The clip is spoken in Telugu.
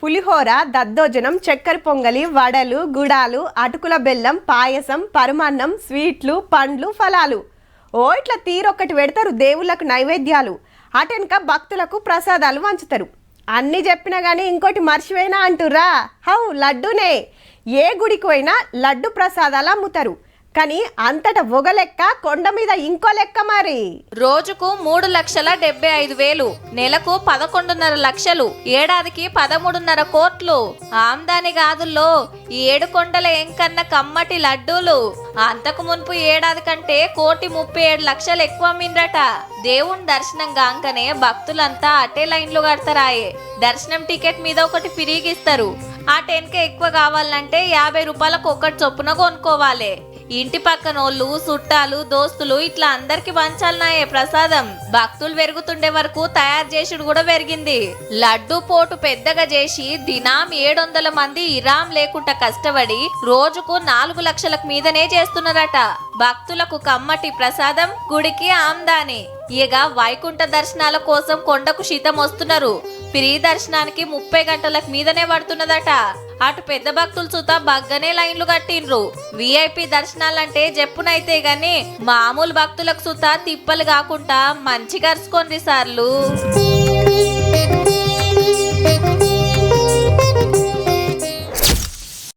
పులిహోర, దద్దోజనం, చక్కెర పొంగలి, వడలు, గుడాలు, అటుకుల బెల్లం, పాయసం, పరమాన్నం, స్వీట్లు, పండ్లు, ఫలాలు. ఓ ఇట్లా తీరొక్కటి పెడతారు దేవుళ్ళకు నైవేద్యాలు. అటెనక భక్తులకు ప్రసాదాలు వంచుతారు. అన్నీ చెప్పినా కానీ ఇంకోటి మర్చిపోయినా అంటుర్రా? హౌ లడ్డూనే. ఏ గుడికి పోయినా లడ్డు ప్రసాదాలు అమ్ముతారు. కానీ అంతట ఒక లెక్క, కొండ మీద ఇంకో లెక్క. మరి రోజుకు 3,75,000, నెలకు 11.5 లక్షలు, ఏడాదికి 13.5 కోట్లు ఆమ్దాని గాదుల్లో ఈ 7 కొండల ఎంకన్న కమ్మటి లడ్డూలు. అంతకు మున్పు ఏడాది కంటే 1,37,00,000 ఎక్కువ అమ్మిండ్రట. దేవుని దర్శనం గాంకనే భక్తులంతా అటే లైన్లు కడతారాయే. దర్శనం టికెట్ మీద ఒకటి ఫిరీగిస్తారు. ఆ 10K ఎక్కువ కావాలంటే 50 రూపాయలకు ఒకటి చొప్పున కొనుక్కోవాలి. ఇంటి పక్కనోళ్ళు, చుట్టాలు, దోస్తులు ఇట్లా అందరికి పంచాలనాయే ప్రసాదం. భక్తులు పెరుగుతుండే వరకు తయారు చేసుడు కూడా పెరిగింది. లడ్డు పోటు పెద్దగా చేసి దినం 700 మంది ఇరాం లేకుండా కష్టపడి రోజుకు 4 లక్షలకు మీదనే చేస్తున్నారట. భక్తులకు కమ్మటి ప్రసాదం, గుడికి ఆమ్దాని. ఇక వైకుంఠ దర్శనాల కోసం కొండకు శీతం వస్తున్నారు. ఫ్రీ దర్శనానికి 30 గంటలకు మీదనే పడుతున్నదట. అటు పెద్ద భక్తులు చూతా బగ్గనే లైన్లు కట్టిండ్రు. విఐపి దర్శనాలంటే చెప్పునైతే గాని మామూలు భక్తులకు చూతా తిప్పలు కాకుండా మంచిగా అరుచుకోండి సార్లు.